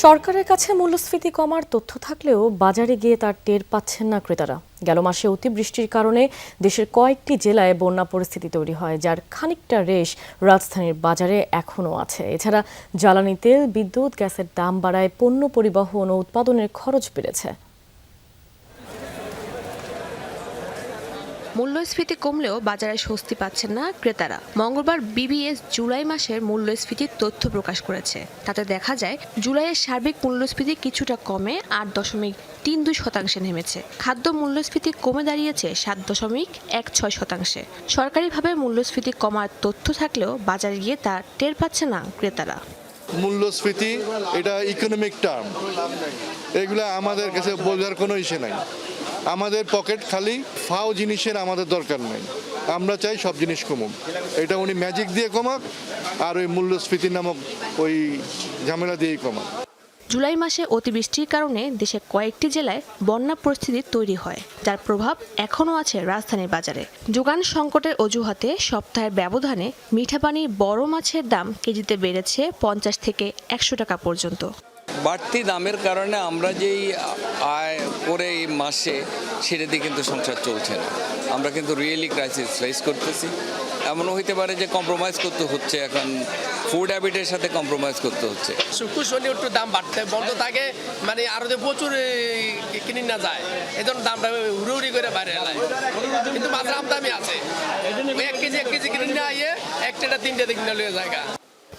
সরকারের কাছে মূল্যস্ফীতি কমার তথ্য থাকলেও বাজারে গিয়ে তার টের পাচ্ছেন না ক্রেতারা। গেল মাসে অতিবৃষ্টির কারণে দেশের কয়েকটি জেলায় বন্যা পরিস্থিতি তৈরি হয়, যার খানিকটা রেশ রাজধানীর বাজারে এখনও আছে। এছাড়া জ্বালানি তেল, বিদ্যুৎ, গ্যাসের দাম বাড়ায় পণ্য পরিবহন ও উৎপাদনের খরচ বেড়েছে। মূল্যস্ফীতি কমলেও বাজারে স্বস্তি পাচ্ছেন না ক্রেতারা। মঙ্গলবার বিবিএস জুলাই মাসের মূল্যস্ফীতির তথ্য প্রকাশ করেছে। তাতে দেখা যায় জুলাইয়ের সার্বিক মূল্যস্ফীতি কিছুটা কমে ৮.৩২% নেমেছে। খাদ্য মূল্যস্ফীতি কমে দাঁড়িয়েছে ৭.16%। সরকারিভাবে মূল্যস্ফীতি কমার তথ্য থাকলেও বাজারে গিয়ে তা টের পাচ্ছে না ক্রেতারা। মূল্যস্ফীতি এটা ইকোনমিক টার্ম, এগুলো আমাদের কাছে বোঝার কোনো ইস্যু নাই। আমাদের পকেট খালি, ফাও জিনিসের আমাদের দরকার নেই। আমরা চাই সব জিনিস কমুক। এটা উনি ম্যাজিক দিয়ে কমাক আর ওই মূল্যস্ফীতি নামক ওই ঝামেলা দিয়েই কমাক। জুলাই মাসে অতিবৃষ্টির কারণে দেশের কয়েকটি জেলায় বন্যা পরিস্থিতি তৈরি হয়, যার প্রভাব এখনও আছে রাজধানীর বাজারে। যোগান সংকটের অজুহাতে সপ্তাহের ব্যবধানে মিঠা পানির বড় মাছের দাম কেজিতে বেড়েছে 50 থেকে 100 টাকা পর্যন্ত। বাড়তি দামের কারণে আমরা যেই আয় করে এই মাসে সেটা দিয়ে কিন্তু সংসার চলছে না। আমরা কিন্তু রিয়েলি ক্রাইসিস ফেস করতেছি। এমনও হইতে পারে যে কম্প্রোমাইজ করতে হচ্ছে, এখন ফুড হ্যাবিটের সাথে কম্প্রোমাইজ করতে হচ্ছে। শুক্র শনি একটু দাম বাড়তে বন্ধ থাকে, মানে আরো যে প্রচুর কিনে না যায়, এই জন্য দামটা উড়ে উড়ি করে বাইরে এলায়। কিন্তু মাছের আমদামি আছে, 1 কেজি কিনে না আইয়ে 1টা 3টা কিনে লয়ে জায়গা।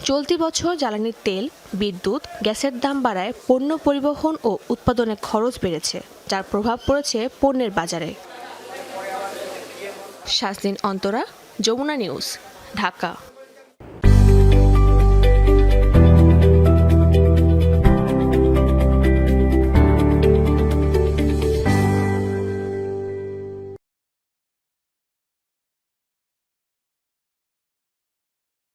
চলতি বছর জ্বালানির তেল, বিদ্যুৎ, গ্যাসের দাম বাড়ায় পণ্য পরিবহন ও উৎপাদনের খরচ বেড়েছে, যার প্রভাব পড়েছে পণ্যের বাজারে। শাজলীন অন্তরা, যমুনা নিউজ, ঢাকা।